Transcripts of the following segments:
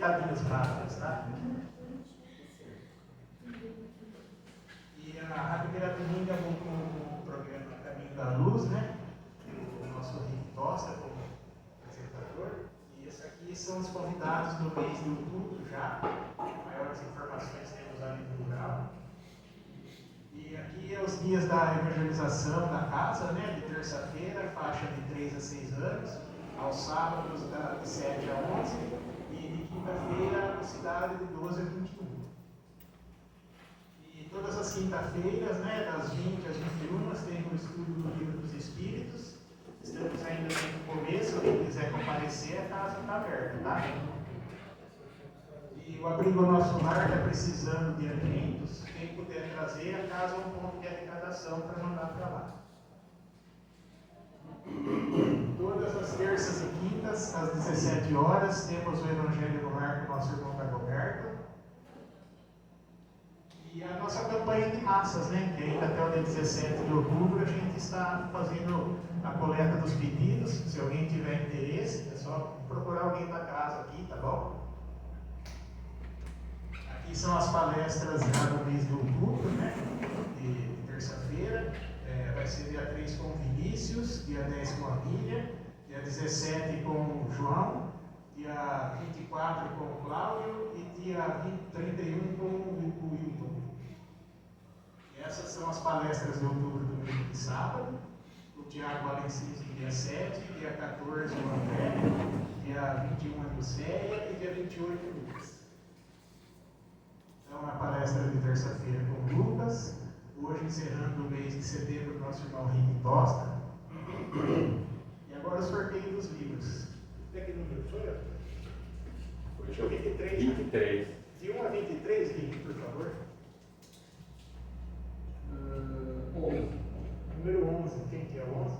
recadinhos rápidos, tá? E a primeira domingo voltou com o programa Caminho da Luz, né? O nosso Rick Tosta como apresentador. E esses aqui são os convidados do mês de outubro já. Maiores informações temos ali no mural. E aqui é os dias da evangelização da casa, né? De terça-feira, faixa de 3 a 6 anos. Aos sábados, de 7 a 11. E de quinta-feira, cidade de 12 a 21. E todas as quinta-feiras, né? Das 20 às 21, nós temos o estudo do Livro dos Espíritos. Estamos ainda no começo, quem quiser comparecer, a casa está aberta, tá? E o Abrigo Nosso Lar está precisando de alimentos. Quem puder trazer, a casa é um ponto de arrecadação para mandar para lá. Todas as terças e quintas, às 17 horas, temos o Evangelho no Lar com o nosso irmão Dagoberto. E a nossa campanha de massas, né? Que ainda até o dia 17 de outubro a gente está fazendo a coleta dos pedidos. Se alguém tiver interesse, é só procurar alguém da casa aqui, tá bom? Aqui são as palestras já do mês de outubro, né? De terça-feira. Vai ser dia 3 com o Vinícius, dia 10 com a Miriam, dia 17 com o João, dia 24 com o Cláudio e dia 31 com o Wilton. E essas são as palestras de outubro, domingo e sábado. O Tiago Valencis, dia 7, dia 14 o André, dia 21 a Lucéia e dia 28 o Lucas. Então, a palestra de terça-feira com o Lucas. Hoje, encerrando o mês de setembro, nosso irmão Rick Tosta. E agora o sorteio dos livros. Até que número foi? Foi 23. 23. De 1 a 23, Rick, por favor. 11. Número 11. Quem que é o 11?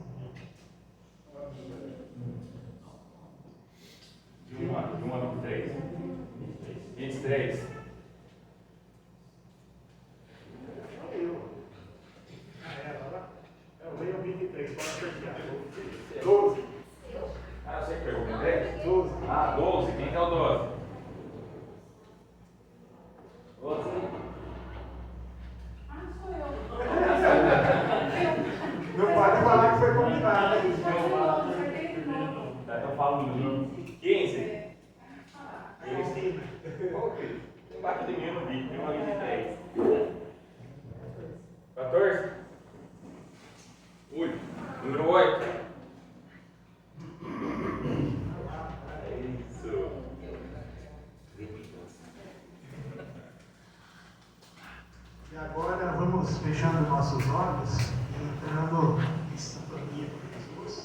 De 1 a 23. 23. Eu leio 23, pode acertar. 12. Ah, você perguntou 10? 12. Ah, 12. Quem que é o 12? 12. Ah, sou eu. Não pode falar que foi combinado. Então fala um número. 15. Cristina. Embaixo de mim eu não vi. Tem uma 23. 14. 8. Número 8. É isso. E agora vamos fechando nossos olhos e entrando em sintonia com Jesus.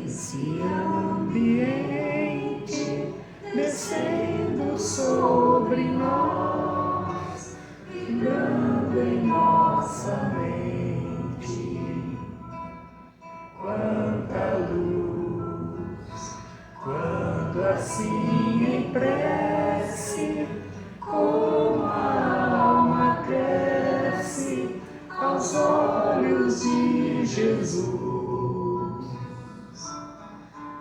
Esse ambiente descendo sobre nós, vibrando em nossa mente. Quanta luz, quando assim em prece, como a alma cresce aos olhos de Jesus.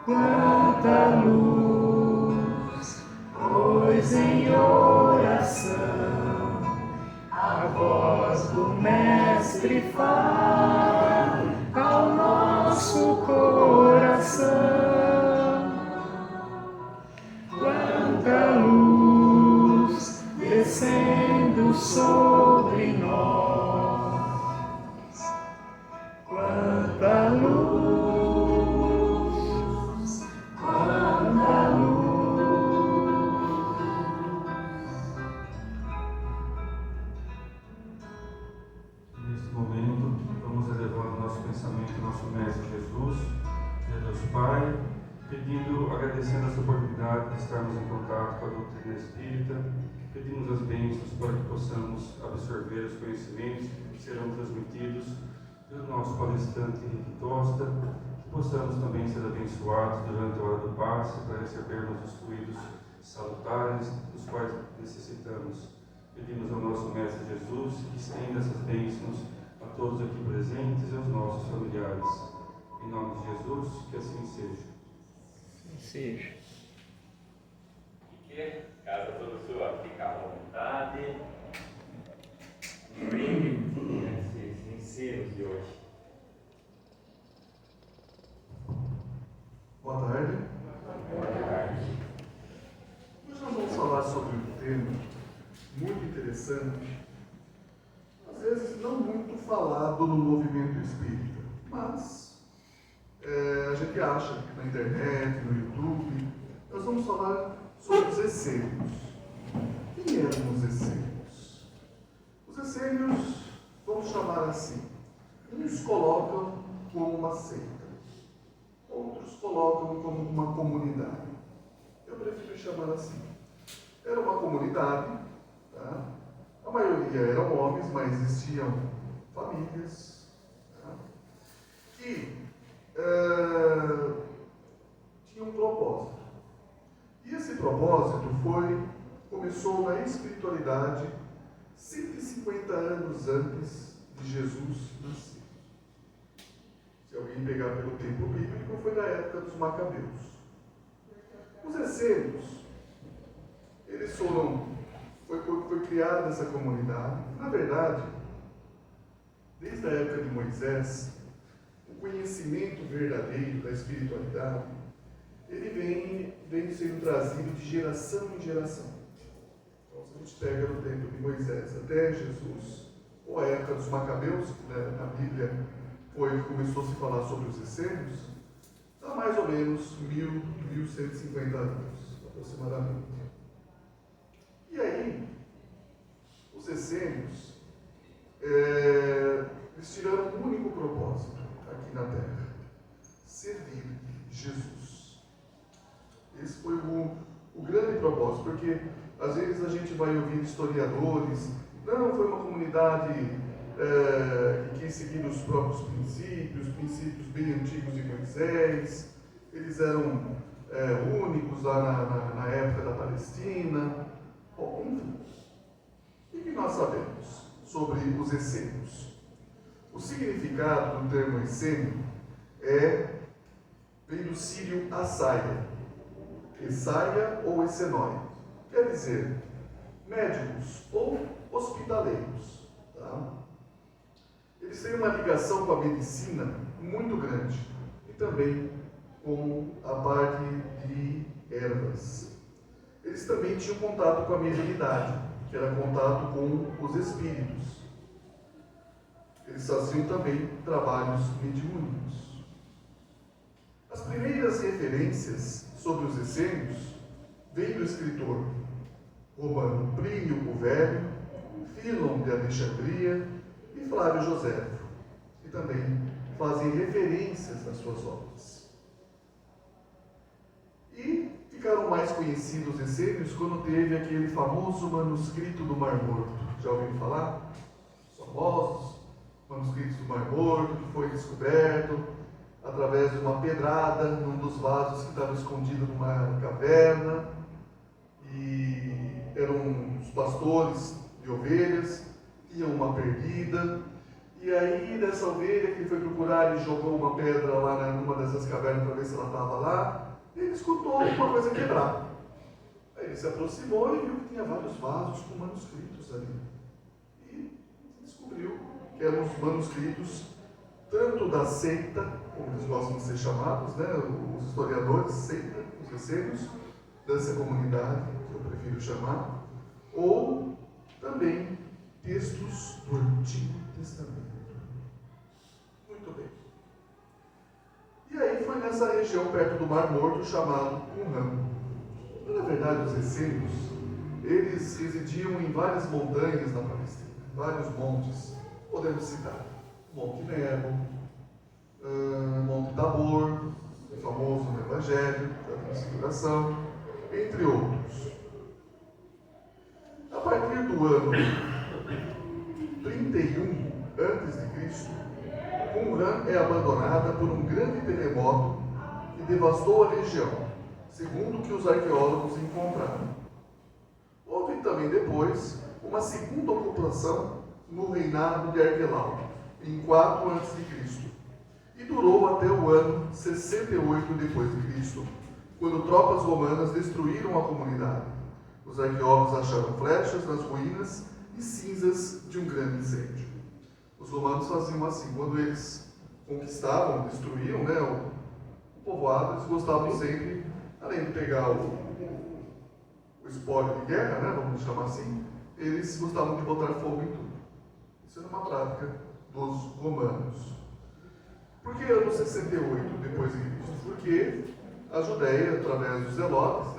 Quanta luz, pois em oração a voz do Mestre fala ao nosso coração. Quanta luz descendo sobre nós. Quanta luz. Neste momento, vamos elevar o nosso pensamento ao nosso Mestre Jesus, e a Deus Pai, pedindo, agradecendo essa oportunidade de estarmos em contato com a doutrina espírita, pedimos as bênçãos para que possamos absorver receber os conhecimentos que serão transmitidos pelo nosso palestrante Henrique Tosta, que possamos também ser abençoados durante a hora do passe para recebermos os fluidos salutares dos quais necessitamos. Pedimos ao nosso Mestre Jesus que estenda essas bênçãos a todos aqui presentes e aos nossos familiares. Em nome de Jesus, que assim seja. Seja. E que casa toda sua, fica à vontade. Brinde esses ensinos de hoje. Boa tarde. Boa tarde. Hoje nós vamos falar sobre um tema muito interessante, às vezes não muito falado no movimento espírita, mas a gente acha que na internet, no YouTube, nós vamos falar sobre os essênios. Quem eram os essênios? Os essênios, vamos chamar assim, uns colocam como uma seita, outros colocam como uma comunidade. Eu prefiro chamar assim. Era uma comunidade, tá? A maioria eram homens, mas existiam famílias, tá? Que tinham um propósito. E esse propósito começou na espiritualidade 150 anos antes de Jesus nascer. Se alguém pegar pelo tempo bíblico, foi na época dos Macabeus. Os essênios, eles foi criada essa comunidade. Na verdade, desde a época de Moisés, o conhecimento verdadeiro da espiritualidade, ele vem sendo trazido de geração em geração. Então, se a gente pega no tempo de Moisés até Jesus, ou a época dos Macabeus, que na Bíblia foi que começou a se falar sobre os essênios, há mais ou menos 1150 anos, aproximadamente. E aí, os essênios, eles tiveram um único propósito aqui na Terra: servir Jesus. Esse foi o grande propósito, porque às vezes a gente vai ouvir historiadores, não, foi uma comunidade que quis seguir os próprios princípios bem antigos de Moisés, eles eram únicos lá na época da Palestina. Bom, enfim, o que nós sabemos sobre os essênios? O significado do termo essênio vem do sírio assaia, Essaia ou Essenói, quer dizer médicos ou hospitaleiros. Tá? Eles têm uma ligação com a medicina muito grande e também com a parte de ervas. Eles também tinham contato com a mediunidade, que era contato com os espíritos. Eles faziam também trabalhos mediúnicos. As primeiras referências sobre os essênios vêm do escritor romano Plínio o Velho, Fílon de Alexandria e Flávio Joséfo, que também fazem referências nas suas obras. E ficaram mais conhecidos os essênios quando teve aquele famoso manuscrito do Mar Morto. Já ouviram falar? Os famosos manuscritos do Mar Morto, que foi descoberto através de uma pedrada num dos vasos que estava escondido numa caverna, e eram os pastores de ovelhas, tinham uma perdida, e aí dessa ovelha que ele foi procurar, ele jogou uma pedra lá numa dessas cavernas para ver se ela estava lá, e ele escutou uma coisa quebrar. Aí ele se aproximou e viu que tinha vários vasos com manuscritos ali, e descobriu que eram os manuscritos tanto da seita, como eles gostam de ser chamados, né, os historiadores, seita, os essênios, dessa comunidade, que eu prefiro chamar, ou também textos do Antigo Testamento. Muito bem. E aí foi nessa região perto do Mar Morto, chamado Qumran. Na verdade, os essênios, eles residiam em várias montanhas na Palestina, vários montes. Podemos citar Monte Nebo, Monte Tabor, famoso no Evangelho, da Transfiguração, entre outros. A partir do ano 31 a.C., Qumran é abandonada por um grande terremoto que devastou a região, segundo o que os arqueólogos encontraram. Houve também depois uma segunda ocupação no reinado de Arquelau, em 4 a.C., e durou até o ano 68 d.C., quando tropas romanas destruíram a comunidade. Os arqueólogos acharam flechas nas ruínas e cinzas de um grande incêndio. Os romanos faziam assim, quando eles conquistavam, destruíam, o povoado, eles gostavam sempre, além de pegar o espólio de guerra, vamos chamar assim, eles gostavam de botar fogo em tudo. Isso era uma prática dos romanos. Por que ano 68 depois de Cristo? Porque a Judéia, através dos zelotes,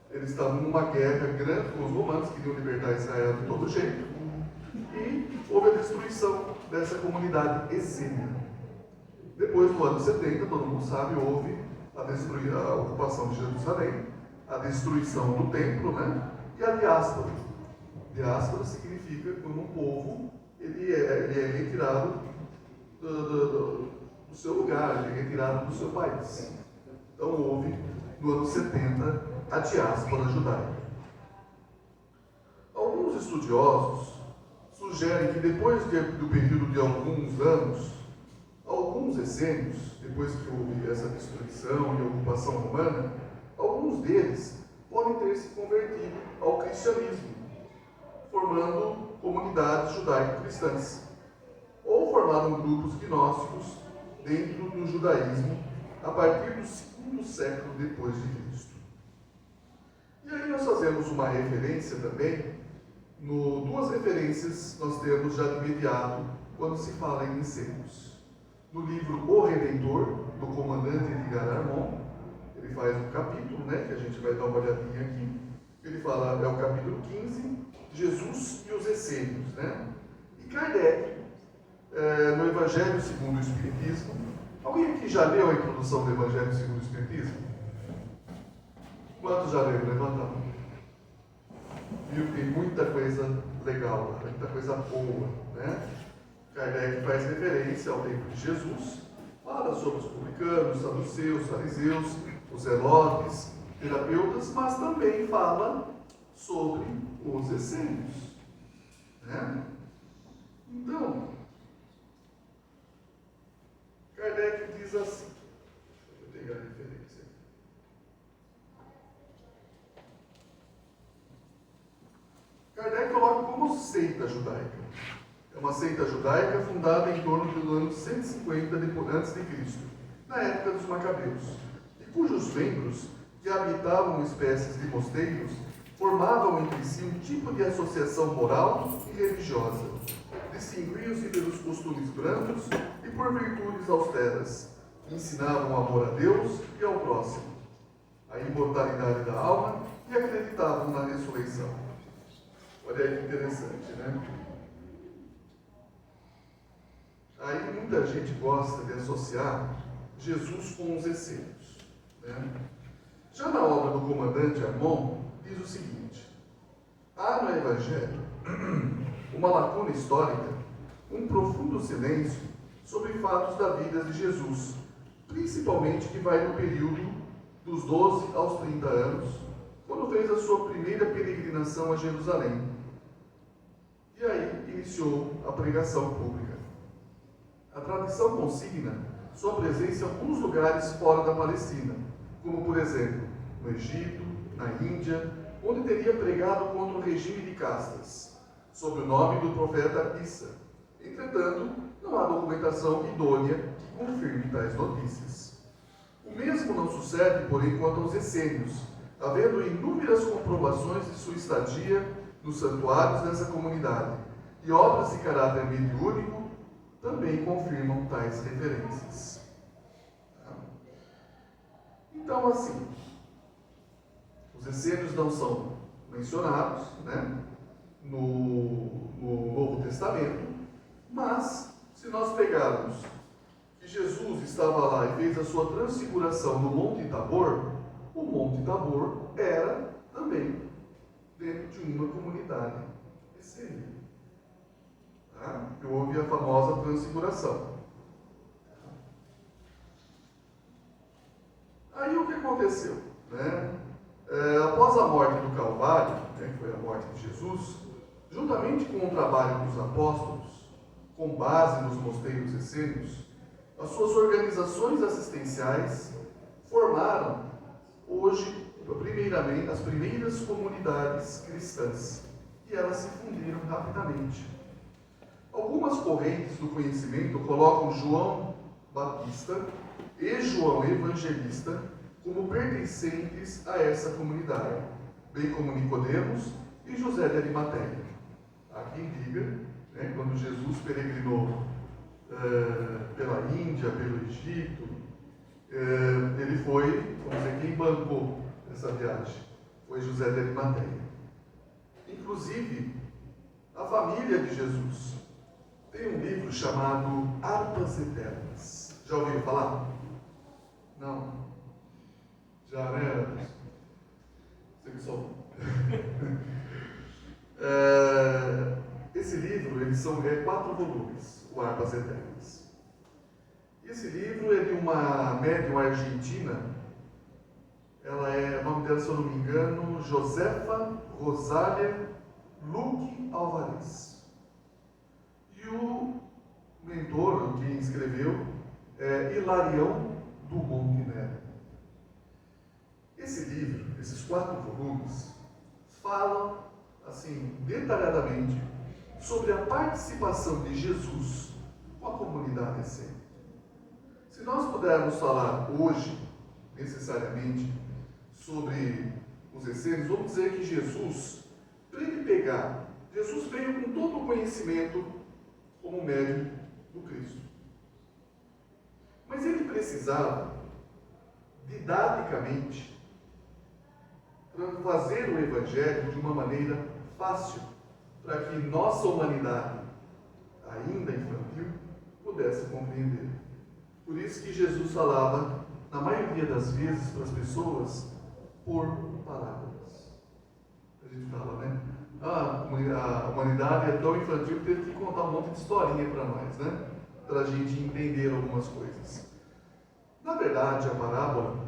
eles estavam numa guerra grande com os romanos, queriam libertar Israel de todo jeito, e houve a destruição dessa comunidade essênia. Depois, no ano 70, todo mundo sabe, houve a ocupação de Jerusalém, a destruição do templo, e a diáspora. Diáspora significa quando um povo ele é retirado do seu lugar, ele é retirado do seu país. Então houve, no ano 70, a diáspora judaica. Alguns estudiosos sugerem que depois do período de alguns anos, alguns essênios, depois que houve essa destruição e ocupação romana, alguns deles podem ter se convertido ao cristianismo, formando comunidades judaico-cristãs, ou formaram grupos gnósticos dentro do judaísmo a partir do 2º século depois de Cristo. E aí nós fazemos uma referência também, duas referências nós temos já de imediato quando se fala em incêndios. No livro O Redentor, do comandante Edgar Armond, ele faz um capítulo, que a gente vai dar uma olhadinha aqui. Ele fala, é o capítulo 15, Jesus e os essênios. E Kardec, no Evangelho segundo o Espiritismo, alguém aqui já leu a introdução do Evangelho segundo o Espiritismo? Quantos já leram? Levanta a mão. Viu que tem muita coisa legal lá, muita coisa boa, Kardec faz referência ao tempo de Jesus, fala sobre os publicanos, saduceus, fariseus, os zelotes, terapeutas, mas também fala sobre os essênios. Então, Kardec diz assim, deixa eu pegar a referência aqui. Kardec coloca como seita judaica. É uma seita judaica fundada em torno do ano 150 a.C., na época dos Macabeus, e cujos membros, que habitavam espécies de mosteiros, formavam entre si um tipo de associação moral e religiosa. Distinguiam-se pelos costumes brandos e por virtudes austeras. Ensinavam o amor a Deus e ao próximo, a imortalidade da alma e acreditavam na ressurreição. Olha aí que interessante, Aí muita gente gosta de associar Jesus com os essênios. Já na obra do comandante Armond, diz o seguinte: há no Evangelho uma lacuna histórica, um profundo silêncio sobre fatos da vida de Jesus, principalmente que vai no período dos 12 aos 30 anos, quando fez a sua primeira peregrinação a Jerusalém. E aí iniciou a pregação pública. A tradição consigna sua presença em alguns lugares fora da Palestina, como por exemplo, no Egito, na Índia, onde teria pregado contra o regime de castas, sob o nome do profeta Issa. Entretanto, não há documentação idônea que confirme tais notícias. O mesmo não sucede, porém, quanto aos essênios, havendo inúmeras comprovações de sua estadia nos santuários dessa comunidade, e obras de caráter mediúnico também confirmam tais referências. Então, assim, os essênios não são mencionados, no Novo Testamento, mas se nós pegarmos que Jesus estava lá e fez a sua transfiguração no Monte Tabor, o Monte Tabor era também dentro de uma comunidade essênia. que houve a famosa transfiguração. Aí o que aconteceu? Né? Após a morte do Calvário, né, que foi a morte de Jesus, juntamente com o trabalho dos apóstolos, com base nos mosteiros essênios, as suas organizações assistenciais formaram hoje, primeiramente, as primeiras comunidades cristãs, e elas se fundiram rapidamente. Algumas correntes do conhecimento colocam João Batista e João Evangelista como pertencentes a essa comunidade, bem como Nicodemos e José de Arimateia. Há quem diga, né, quando Jesus peregrinou pela Índia, pelo Egito, ele foi, vamos dizer, quem bancou essa viagem foi José de Arimateia. Inclusive, a família de Jesus tem um livro chamado Harpas Eternas. Já ouviram falar? Não? Já, né? Você que só... Esse livro, eles são 4 volumes, o Harpas Eternas. Esse livro é de uma médium argentina, o nome dela, se eu não me engano, Josefa Rosália Luque Alvarez. E o mentor, quem escreveu, é Hilarião do Monte Nero. Esse livro, esses 4 volumes, falam, assim, detalhadamente sobre a participação de Jesus com a comunidade essênica. Se nós pudermos falar hoje, necessariamente, sobre os essênios, vamos dizer que Jesus, para ele pegar, Jesus veio com todo o conhecimento como médium do Cristo. Mas ele precisava, didaticamente, fazer o Evangelho de uma maneira fácil, para que nossa humanidade, ainda infantil, pudesse compreender. Por isso que Jesus falava, na maioria das vezes, para as pessoas, por parábolas. A gente fala, né? A humanidade é tão infantil que teve que contar um monte de historinha para nós, né? Para a gente entender algumas coisas. Na verdade, a parábola,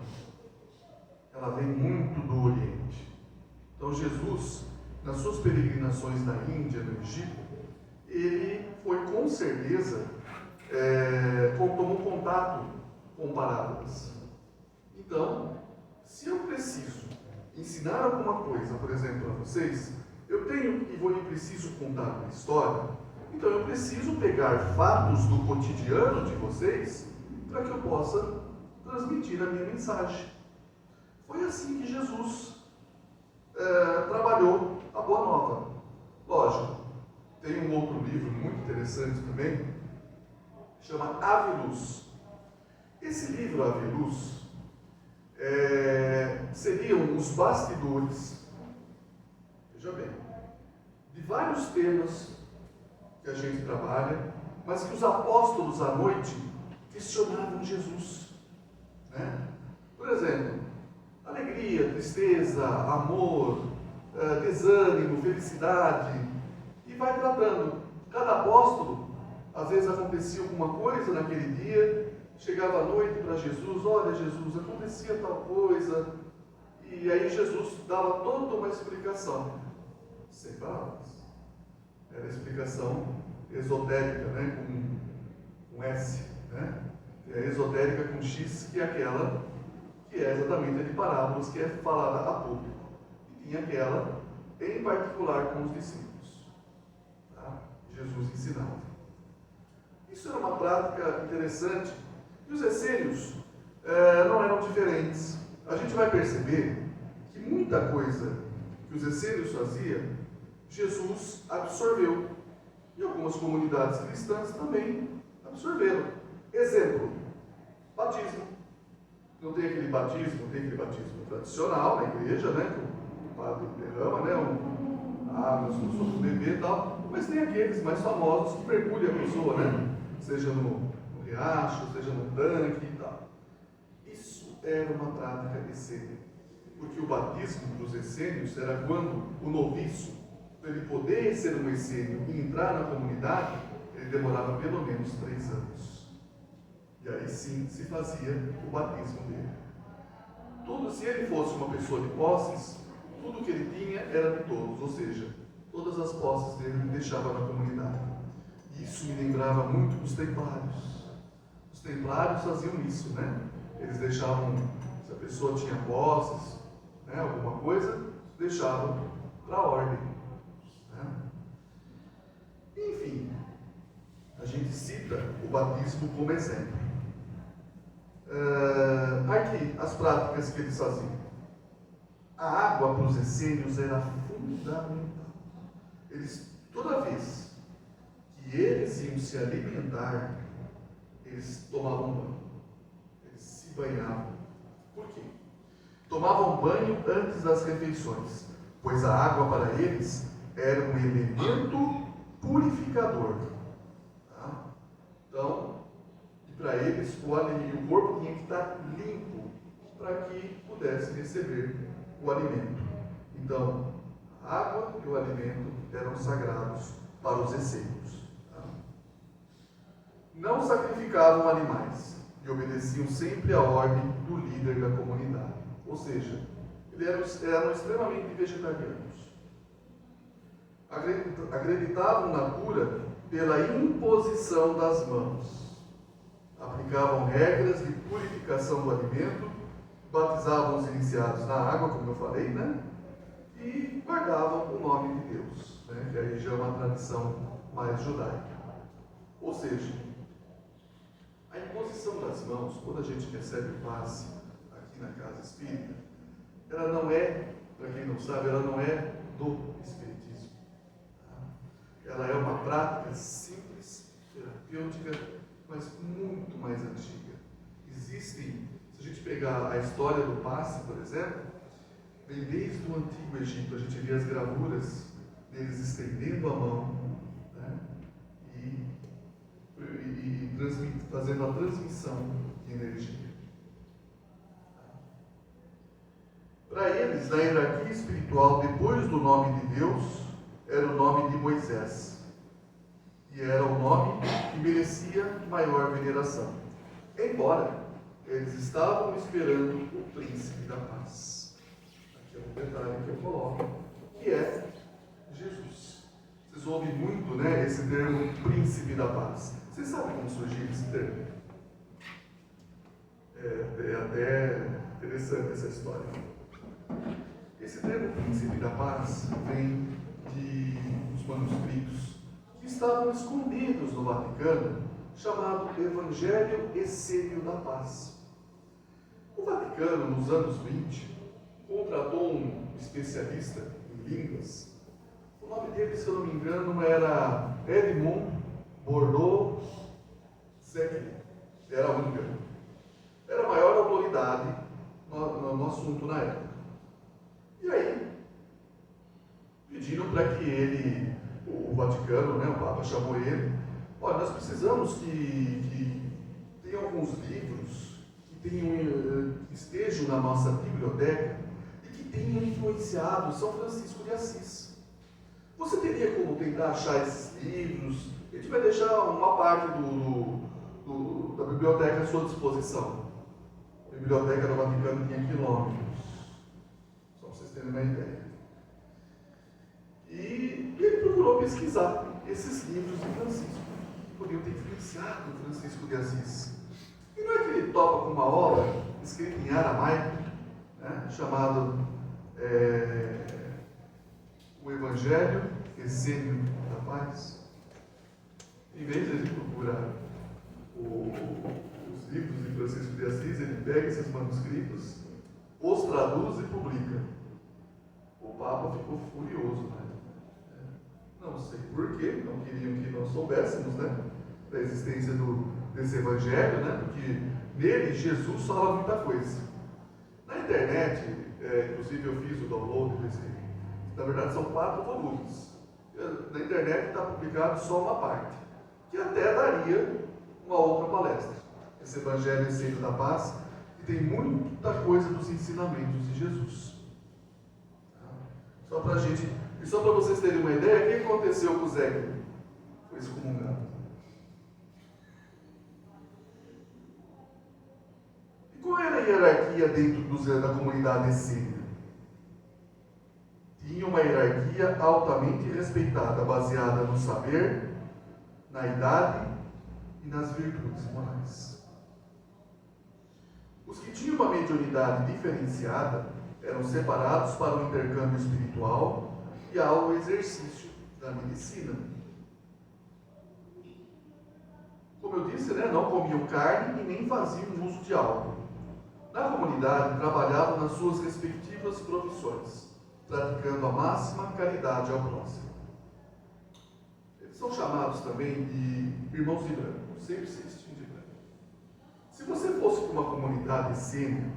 ela vem muito do Oriente. Então, Jesus, nas suas peregrinações na Índia, no Egito, ele foi com certeza, tomou contato com parábolas. Então, se eu preciso ensinar alguma coisa, por exemplo, para vocês, eu tenho e preciso contar uma história, então eu preciso pegar fatos do cotidiano de vocês para que eu possa transmitir a minha mensagem. Foi assim que Jesus trabalhou a Boa Nova. Lógico, tem um outro livro muito interessante também, chama Ave Luz. Esse livro, Ave Luz, seriam os bastidores, veja bem, de vários temas que a gente trabalha, mas que os apóstolos à noite questionavam Jesus, né? Por exemplo, alegria, tristeza, amor, desânimo, felicidade, e vai tratando. Cada apóstolo, às vezes acontecia alguma coisa naquele dia, chegava à noite para Jesus, olha Jesus, acontecia tal coisa, e aí Jesus dava toda uma explicação, sem palavras. Era a explicação esotérica, né? com S, né? Esotérica com X, que é aquela que é exatamente a de parábolas, que é falada a público. E tinha aquela, em particular, com os discípulos. Tá? Jesus ensinava. Isso era uma prática interessante. E os essênios não eram diferentes. A gente vai perceber que muita coisa que os essênios faziam, Jesus absorveu. E algumas comunidades cristãs também absorveram. Exemplo, batismo. Não tem aquele batismo tradicional na igreja, né? Que o padre derrama, né? Água sobre o bebê e tal. Mas tem aqueles mais famosos que mergulham a pessoa, né? Seja no riacho, seja no tanque e tal. Isso era uma prática essênica. Porque o batismo dos essênios era quando o noviço, para ele poder ser um essênio e entrar na comunidade, ele ele demorava pelo menos 3 anos. E aí sim se fazia o batismo dele. Tudo, se ele fosse uma pessoa de posses, tudo que ele tinha era de todos, ou seja, todas as posses dele ele deixava na comunidade. Isso me lembrava muito dos templários. Os templários faziam isso, né? Eles deixavam, se a pessoa tinha posses, né, alguma coisa, deixavam para a ordem. Né? Enfim, a gente cita o batismo como exemplo. Aqui, as práticas que eles faziam. A água para os essênios era fundamental. Eles, toda vez que eles iam se alimentar, eles tomavam banho. Eles se banhavam. Por quê? Tomavam banho antes das refeições, pois a água para eles era um elemento purificador. Tá? Então, para eles, o corpo tinha que estar limpo para que pudesse receber o alimento. Então, a água e o alimento eram sagrados para os essênios. Tá? Não sacrificavam animais e obedeciam sempre à ordem do líder da comunidade. Ou seja, eles eram extremamente vegetarianos. Acreditavam na cura pela imposição das mãos. Aplicavam regras de purificação do alimento, batizavam os iniciados na água, como eu falei, né? E guardavam o nome de Deus, né? Que aí já é uma tradição mais judaica. Ou seja, a imposição das mãos, quando a gente recebe o passe aqui na casa espírita, ela não é, para quem não sabe, ela não é do espiritismo. Tá? Ela é uma prática simples, terapêutica, mas muito mais antiga. Existem, se a gente pegar a história do passe, por exemplo, vem desde o Antigo Egito, a gente vê as gravuras deles estendendo a mão, né? e fazendo a transmissão de energia. Para eles, na hierarquia espiritual, depois do nome de Deus, era o nome de Moisés. E era o nome que merecia maior veneração. Embora eles estavam esperando o príncipe da paz. Aqui é um detalhe que eu coloco, que é Jesus. Vocês ouvem muito, né, esse termo príncipe da paz. Vocês sabem como surgiu esse termo? É até interessante essa história. Esse termo príncipe da paz vem dos manuscritos que estavam escondidos no Vaticano, chamado Evangelho Essênio da Paz. O Vaticano, nos anos 20, contratou um especialista em línguas. O nome dele, se eu não me engano, era Edmond Bordeaux Zekeli. Era húngaro. Era a maior autoridade no assunto na época. E aí, pediram para que ele, o Vaticano, né, o Papa chamou ele, olha, nós precisamos que tenha alguns livros que estejam na nossa biblioteca e que tenham influenciado São Francisco de Assis. Você teria como tentar achar esses livros? A gente vai deixar uma parte da biblioteca à sua disposição. A biblioteca do Vaticano tinha quilômetros, só para vocês terem uma ideia. E ele procurou pesquisar esses livros de Francisco, que poderiam ter influenciado Francisco de Assis. E não é que ele topa com uma obra escrita em aramaico, né, chamado O Evangelho Essênio da Paz? Em vez de ele procurar os livros de Francisco de Assis, ele pega esses manuscritos, os traduz e publica. O Papa ficou furioso, né? Não sei porquê, não queriam que nós soubéssemos, né, da existência desse Evangelho, né, porque nele Jesus fala muita coisa. Na internet, inclusive eu fiz o download desse, na verdade são 4 volumes. Na internet está publicado só uma parte, que até daria uma outra palestra. Esse Evangelho Essênio da Paz, que tem muita coisa dos ensinamentos de Jesus. Só para vocês terem uma ideia, o que aconteceu com o Zé? Foi excomungado. E qual era a hierarquia dentro da comunidade essênia? Tinha uma hierarquia altamente respeitada, baseada no saber, na idade e nas virtudes morais. Os que tinham uma mediunidade diferenciada eram separados para o intercâmbio espiritual e ao exercício da medicina. Como eu disse, não comiam carne e nem faziam uso de álcool. Na comunidade, trabalhavam nas suas respectivas profissões, praticando a máxima caridade ao próximo. Eles são chamados também de irmãos de branco, sempre se vestem de branco. Se você fosse para uma comunidade essênia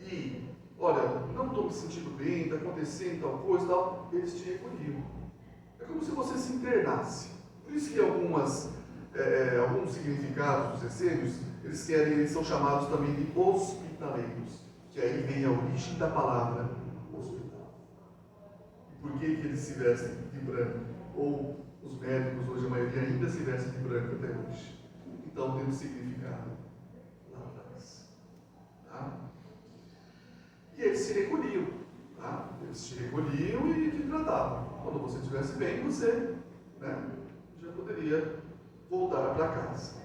e, olha, não estou me sentindo bem, está acontecendo tal coisa, tal, eles te recolhiam. É como se você se internasse. Por isso que alguns significados dos essênios, eles são chamados também de hospitaleiros, que aí vem a origem da palavra hospital. E por que eles se vestem de branco? Ou os médicos, hoje a maioria ainda se vestem de branco até hoje. Então tem um significado lá atrás. Tá? E eles se recolhiam. Tá? Eles te recolhiam e te tratavam. Quando você estivesse bem, você já poderia voltar para casa.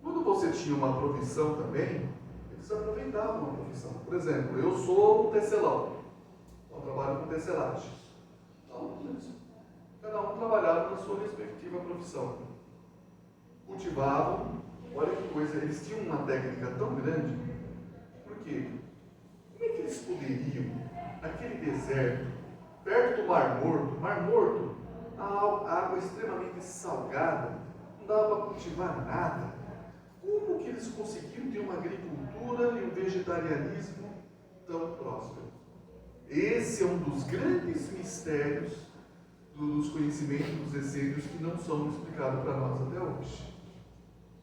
Quando você tinha uma profissão também, eles aproveitavam a profissão. Por exemplo, eu sou um tecelão, então trabalho com tecelagem. Então, cada um trabalhava na sua respectiva profissão. Cultivavam, olha que coisa, eles tinham uma técnica tão grande, porque como é que eles poderiam, naquele deserto, perto do Mar Morto, a água extremamente salgada, não dava para cultivar nada. Como que eles conseguiram ter uma agricultura e um vegetarianismo tão próspero? Esse é um dos grandes mistérios dos conhecimentos dos essênios que não são explicados para nós até hoje.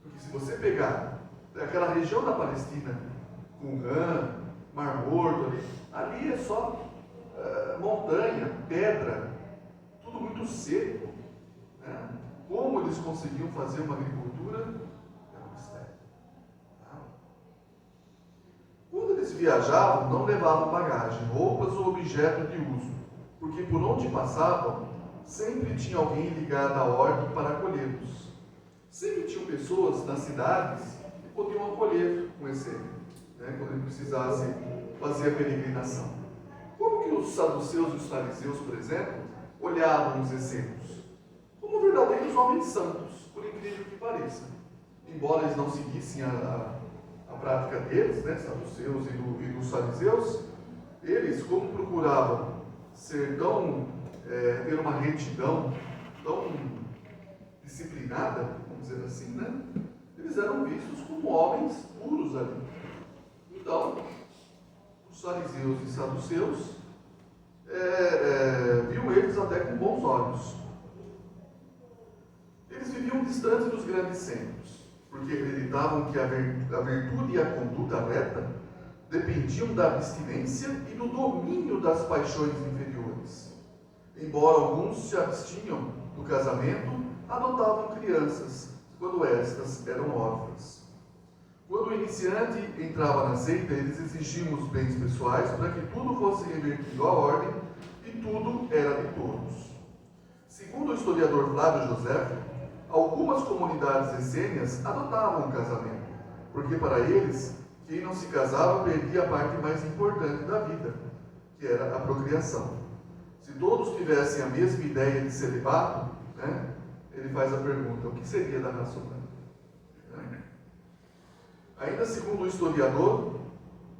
Porque se você pegar aquela região da Palestina, Qumran, Mar Morto, ali é só montanha, pedra, tudo muito seco. Como eles conseguiam fazer uma agricultura é um mistério. Quando eles viajavam, não levavam bagagem, roupas ou objeto de uso, porque por onde passavam, sempre tinha alguém ligado à ordem para acolhê-los. Sempre tinham pessoas nas cidades que podiam acolher com essênio, quando ele precisasse fazer a peregrinação. Como que os saduceus e os fariseus, por exemplo, olhavam os essênios? Como verdadeiros homens santos, por incrível que pareça. Embora eles não seguissem a prática deles, saduceus e dos fariseus, eles, como procuravam ser ter uma retidão tão disciplinada, vamos dizer assim, eles eram vistos como homens puros ali. Então, os fariseus e saduceus viam eles até com bons olhos. Eles viviam distante dos grandes centros, porque acreditavam que a virtude e a conduta reta dependiam da abstinência e do domínio das paixões inferiores. Embora alguns se abstinham do casamento, adotavam crianças, quando estas eram órfãs. Quando o iniciante entrava na seita, eles exigiam os bens pessoais para que tudo fosse revertido à ordem e tudo era de todos. Segundo o historiador Flávio José, algumas comunidades essênias adotavam o casamento, porque para eles, quem não se casava perdia a parte mais importante da vida, que era a procriação. Se todos tivessem a mesma ideia de celibato, ele faz a pergunta: o que seria da raça humana? Ainda segundo o historiador,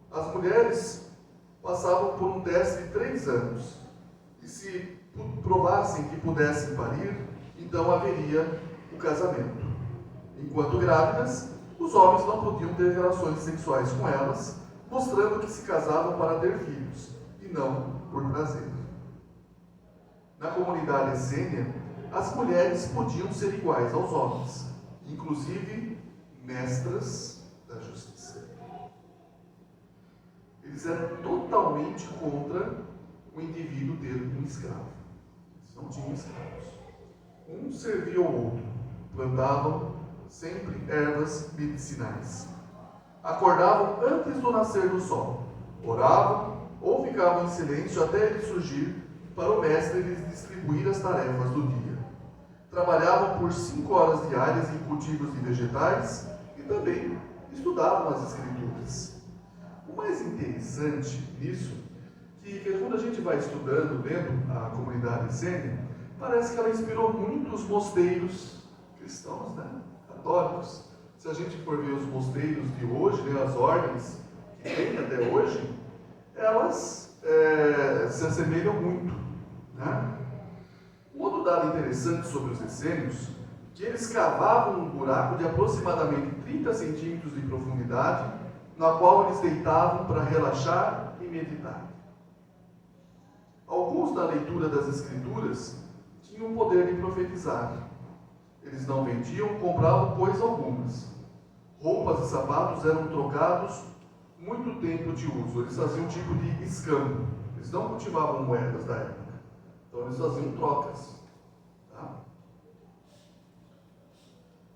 as mulheres passavam por um teste de 3 anos, e se provassem que pudessem parir, então haveria o casamento. Enquanto grávidas, os homens não podiam ter relações sexuais com elas, mostrando que se casavam para ter filhos, e não por prazer. Na comunidade essênia, as mulheres podiam ser iguais aos homens, inclusive mestras da justiça. Eles eram totalmente contra o indivíduo ter um escravo. Eles não tinham escravos. Um servia ao outro, plantavam sempre ervas medicinais. Acordavam antes do nascer do sol, oravam ou ficavam em silêncio até ele surgir para o mestre lhes distribuir as tarefas do dia. Trabalhavam por 5 horas diárias em cultivos de vegetais e também estudavam as Escrituras. O mais interessante nisso, que quando a gente vai estudando, lendo a comunidade essênia, parece que ela inspirou muito os mosteiros cristãos, né? Católicos. Se a gente for ver os mosteiros de hoje, né, as ordens que tem até hoje, elas se assemelham muito, né? Um outro dado interessante sobre os essênios, que eles cavavam um buraco de aproximadamente 30 centímetros de profundidade, na qual eles deitavam para relaxar e meditar. Alguns, na leitura das Escrituras, tinham o poder de profetizar. Eles não vendiam, compravam coisa algumas. Roupas e sapatos eram trocados muito tempo de uso. Eles faziam um tipo de escambo. Eles não cultivavam moedas da época. Então eles faziam trocas. Tá?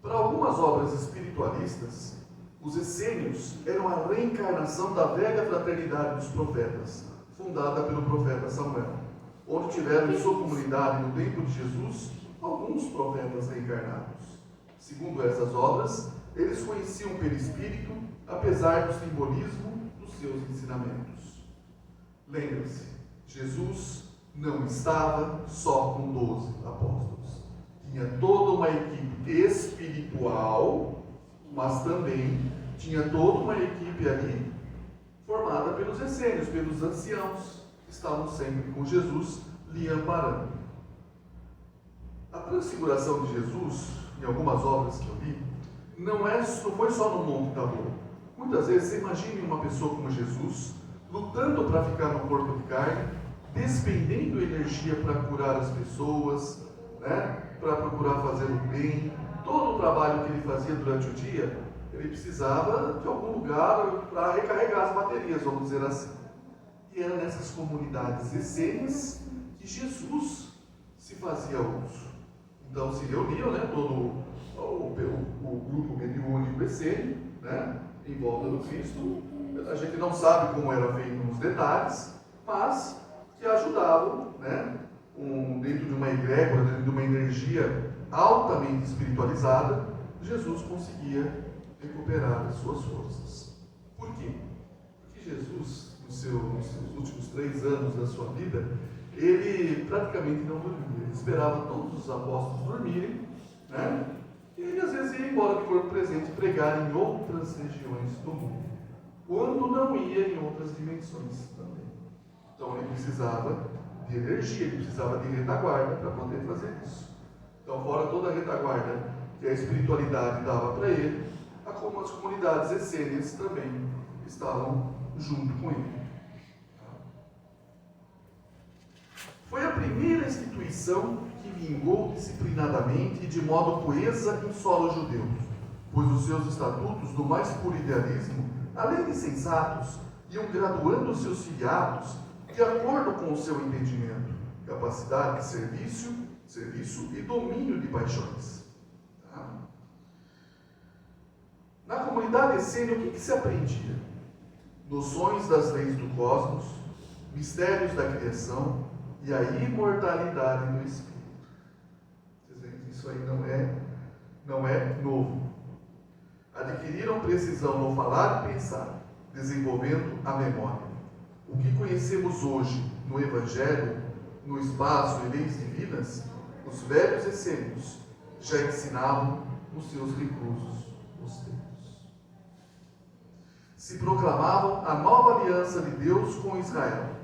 Para algumas obras espiritualistas, os essênios eram a reencarnação da velha fraternidade dos profetas, fundada pelo profeta Samuel, onde tiveram em sua comunidade no tempo de Jesus alguns profetas reencarnados. Segundo essas obras, eles conheciam o perispírito, apesar do simbolismo dos seus ensinamentos. Lembre-se, Jesus não estava só com 12 apóstolos. Tinha toda uma equipe espiritual, mas também tinha toda uma equipe ali formada pelos essênios, pelos anciãos, que estavam sempre com Jesus, lhe amparando. A transfiguração de Jesus, em algumas obras que eu li, não foi só no Monte Tabor. Muitas vezes, você imagine uma pessoa como Jesus, lutando para ficar no corpo de carne, despendendo energia para curar as pessoas, né? Para procurar fazer o bem. Todo o trabalho que ele fazia durante o dia, ele precisava de algum lugar para recarregar as baterias, vamos dizer assim. E era nessas comunidades essênias que Jesus se fazia uso. Então se reuniam, né, todo o grupo mediúnico essênio, né, em volta do Cristo. A gente não sabe como era feito nos detalhes, mas que ajudavam, né, dentro de uma egrégora, dentro de uma energia altamente espiritualizada, Jesus conseguia recuperar as suas forças. Por quê? Porque Jesus, nos seus últimos 3 anos da sua vida, ele praticamente não dormia. Ele esperava todos os apóstolos dormirem, né? E ele às vezes ia embora de corpo presente pregar em outras regiões do mundo, quando não ia em outras dimensões também. Então ele precisava de energia, ele precisava de retaguarda para poder fazer isso. Então, fora toda a retaguarda que a espiritualidade dava para ele, as comunidades essênias também estavam junto com ele. Foi a primeira instituição que vingou disciplinadamente e de modo coesa em solo judeu, pois os seus estatutos, do mais puro idealismo, além de sensatos, iam graduando os seus filiados de acordo com o seu entendimento, capacidade de serviço e domínio de paixões. Tá? Na comunidade essênia, o que se aprendia? Noções das leis do cosmos, mistérios da criação e a imortalidade do espírito. Vocês veem que isso aí não é novo. Adquiriram precisão no falar e pensar, desenvolvendo a memória. O que conhecemos hoje no Evangelho, no espaço e leis divinas, os velhos essênios já ensinavam nos seus reclusos mosteiros. Se proclamavam a nova aliança de Deus com Israel.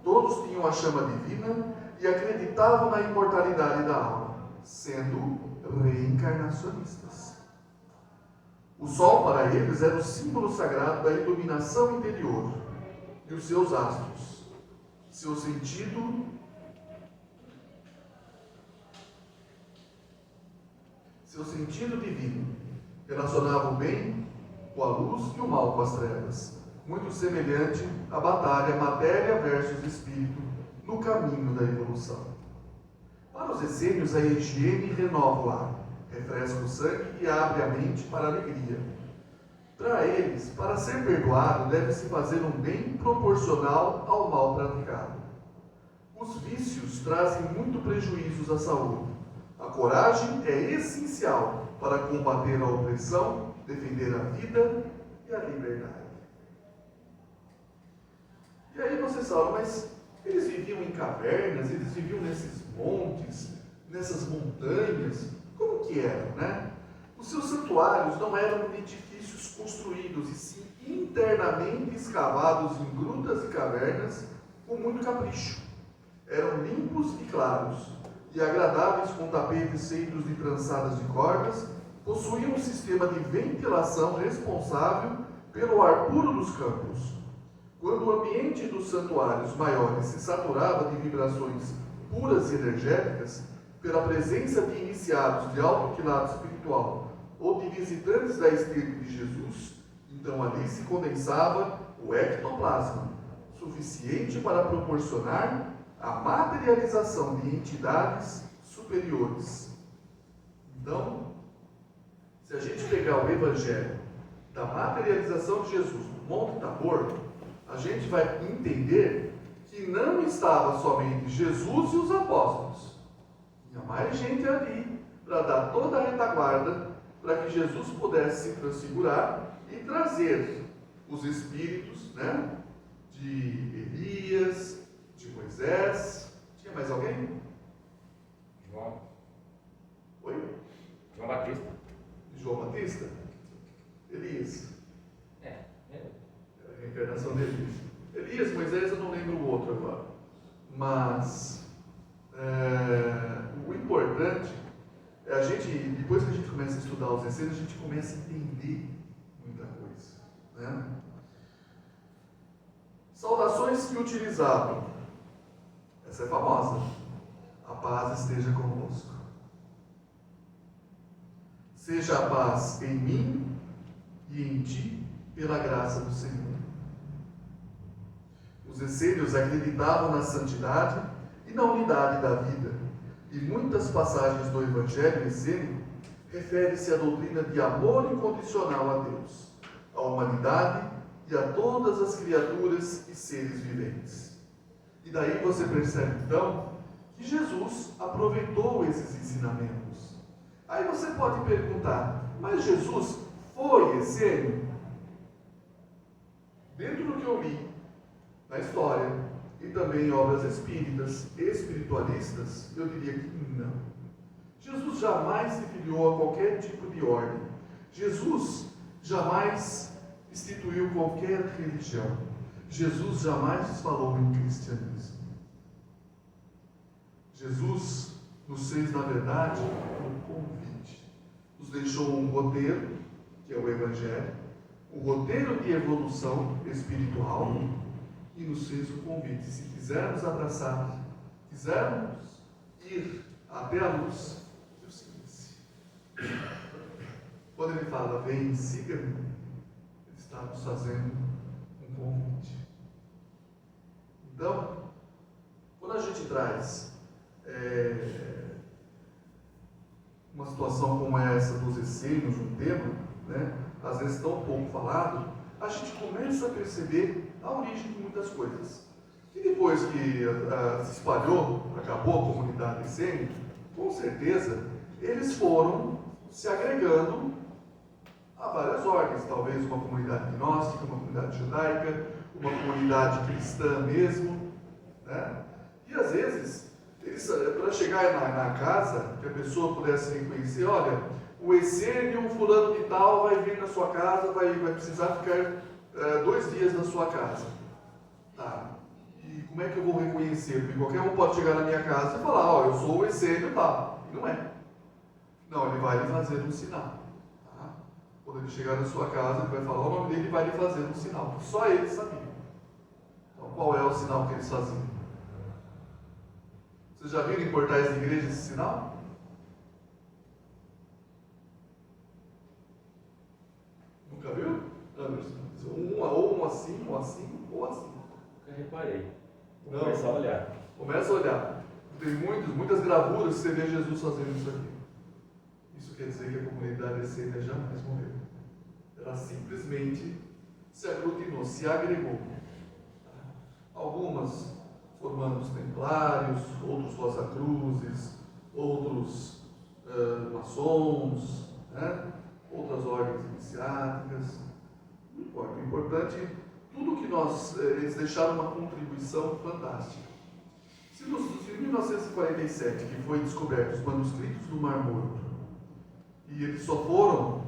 Todos tinham a chama divina e acreditavam na imortalidade da alma, sendo reencarnacionistas. O sol para eles era o símbolo sagrado da iluminação interior e os seus astros, seu sentido divino, relacionava o bem com a luz e o mal com as trevas, muito semelhante à batalha matéria versus espírito no caminho da evolução. Para os essênios, a higiene renova o ar, refresca o sangue e abre a mente para a alegria. Para eles, para ser perdoado, deve-se fazer um bem proporcional ao mal praticado. Os vícios trazem muito prejuízos à saúde. A coragem é essencial para combater a opressão, defender a vida e a liberdade. E aí vocês falam, mas eles viviam em cavernas, eles viviam nesses montes, nessas montanhas, como que eram, né? Os seus santuários não eram edifícios construídos, e sim internamente escavados em grutas e cavernas com muito capricho. Eram limpos e claros, e agradáveis com tapetes feitos de trançadas de cordas, possuíam um sistema de ventilação responsável pelo ar puro dos campos. Quando o ambiente dos santuários maiores se saturava de vibrações puras e energéticas, pela presença de iniciados de alto quilate espiritual ou de visitantes da estirpe de Jesus, então ali se condensava o ectoplasma, suficiente para proporcionar a materialização de entidades superiores. Então, se a gente pegar o Evangelho da materialização de Jesus no Monte Tabor, a gente vai entender que não estava somente Jesus e os apóstolos. Tinha mais gente ali para dar toda a retaguarda para que Jesus pudesse se transfigurar e trazer os espíritos, né, de Elias, de Moisés. Tinha mais alguém? João. Oi? João Batista. João Batista? Elias. É. A reencarnação de Elias. Elias, Moisés, eu não lembro o outro agora. Mas o importante é a gente, depois que a gente começa a estudar os essênios, a gente começa a entender muita coisa, né? Saudações que utilizavam. Essa é famosa. A paz esteja convosco. Seja a paz em mim e em ti, pela graça do Senhor. Os essênios acreditavam na santidade e na unidade da vida, e muitas passagens do Evangelho essênio referem-se à doutrina de amor incondicional a Deus, à humanidade e a todas as criaturas e seres viventes. E daí você percebe então que Jesus aproveitou esses ensinamentos. Aí você pode perguntar, mas Jesus foi essênio? Dentro do que eu li na história e também em obras espíritas, espiritualistas, eu diria que não. Jesus jamais se filiou a qualquer tipo de ordem. Jesus jamais instituiu qualquer religião. Jesus jamais falou em cristianismo. Jesus nos fez, na verdade, um convite. Nos deixou um roteiro, que é o Evangelho, um roteiro de evolução espiritual, e nos fez um convite. Se quisermos abraçar, quisermos ir até a luz, eu siga-se. Quando ele fala, vem, siga-me, ele está nos fazendo um convite. Então, quando a gente traz uma situação como essa dos essênios, um tema, né, às vezes tão pouco falado, a gente começa a perceber a origem de muitas coisas. E depois que se espalhou, acabou a comunidade essênia, com certeza eles foram se agregando a várias ordens, talvez uma comunidade gnóstica, uma comunidade judaica, uma comunidade cristã mesmo, né? E às vezes, para chegar na casa, que a pessoa pudesse reconhecer, olha, o essênio, o fulano de tal vai vir na sua casa, vai precisar ficar 2 dias na sua casa. Tá. E como é que eu vou reconhecer? Porque qualquer um pode chegar na minha casa e falar, ó, eu sou o essênio tal. E não é. Não, ele vai lhe fazer um sinal. Tá? Quando ele chegar na sua casa, ele vai falar o nome dele e vai lhe fazer um sinal. Só ele sabia. Então, qual é o sinal que eles faziam? Vocês já viram em portais de igreja esse sinal? Nunca viu? Anderson? Ou um assim, ou assim, ou assim. Nunca reparei. Vou Não. começar a olhar. Começa a olhar. Tem muitas gravuras que você vê Jesus fazendo isso aqui. Isso quer dizer que a comunidade essênia jamais morreu. Ela simplesmente se aglutinou, se agregou. Algumas formando os templários, outros Rosa-Cruzes, outros maçons, né? Outras ordens iniciáticas. Não importa. O importante, tudo que eles deixaram uma contribuição fantástica. Se em 1947, que foi descoberto os manuscritos do Mar Morto, e eles só foram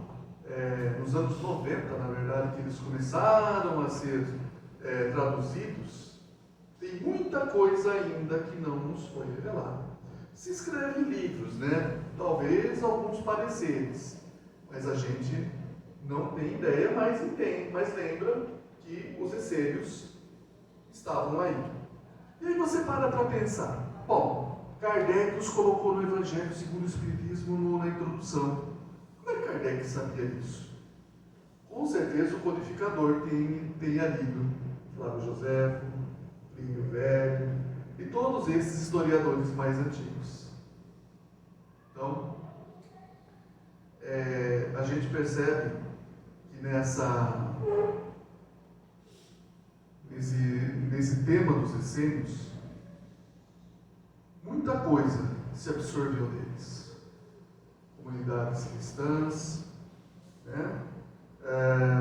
nos anos 90, na verdade, que eles começaram a ser traduzidos, tem muita coisa ainda que não nos foi revelada. Se escreve em livros, né? Talvez alguns pareceres, mas a gente não tem ideia, mas lembra que os essênios estavam aí. E aí você para pensar. Bom, Kardec os colocou no Evangelho segundo o Espiritismo na introdução. Como é que Kardec sabia disso? Com certeza o codificador tenha lido Flávio Joséfo, Plínio Velho e todos esses historiadores mais antigos. Então, a gente percebe que nesse tema dos essênios, muita coisa se absorveu deles. Comunidades cristãs, né?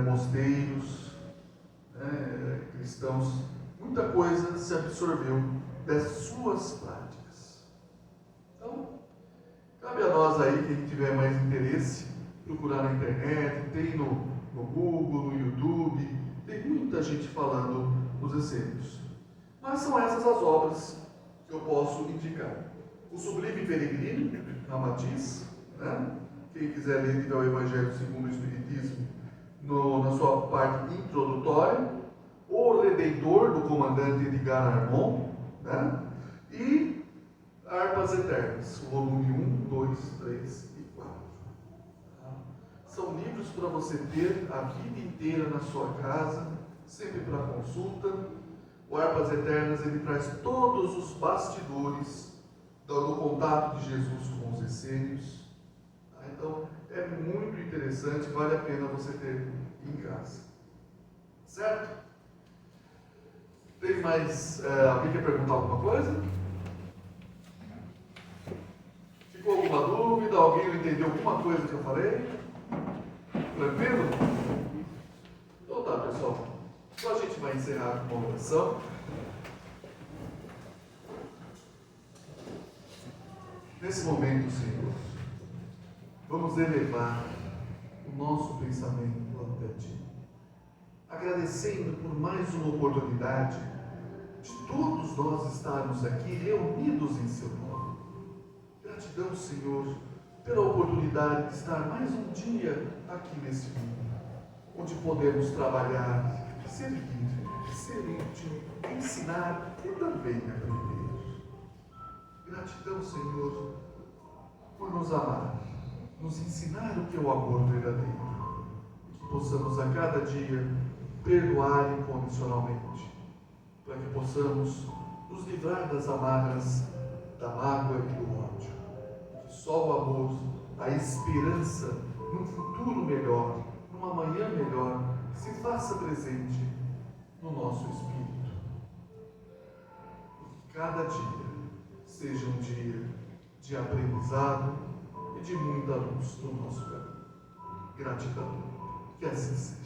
Mosteiros, né? Cristãos, muita coisa se absorveu das suas práticas. Então, cabe a nós aí, quem tiver mais interesse, procurar na internet, tem no Google, no YouTube, tem muita gente falando dos essênios. Mas são essas as obras que eu posso indicar. O Sublime Peregrino, Ramatiz, né? Quem quiser ler, tiver o Evangelho segundo o Espiritismo, na sua parte introdutória. O Redentor, do comandante Edgar Armon, né? E Harpas Eternas, volume 1, 2, 3 e 4. São livros para você ter a vida inteira na sua casa, sempre para consulta. O Harpas Eternas, ele traz todos os bastidores do contato de Jesus com os essênios. Então, é muito interessante, vale a pena você ter em casa. Certo? Tem mais... alguém quer perguntar alguma coisa? Ficou alguma dúvida? Alguém não entendeu alguma coisa que eu falei? Tranquilo? Então tá, pessoal. Então a gente vai encerrar com uma oração. Nesse momento, Senhor, vamos elevar o nosso pensamento até Ti, agradecendo por mais uma oportunidade de todos nós estarmos aqui reunidos em Seu nome. Gratidão, Senhor, pela oportunidade de estar mais um dia aqui nesse mundo, onde podemos trabalhar, servir, ser útil, ensinar e também aprender. Gratidão, Senhor, por nos amar, nos ensinar o que é o amor verdadeiro, e que possamos a cada dia perdoar incondicionalmente, para que possamos nos livrar das amarras da mágoa e do ódio, e que só o amor, a esperança num futuro melhor, numa manhã melhor, se faça presente no nosso espírito. Que cada dia seja um dia de aprendizado e de muita luz no nosso caminho. Gratidão. Que assim seja.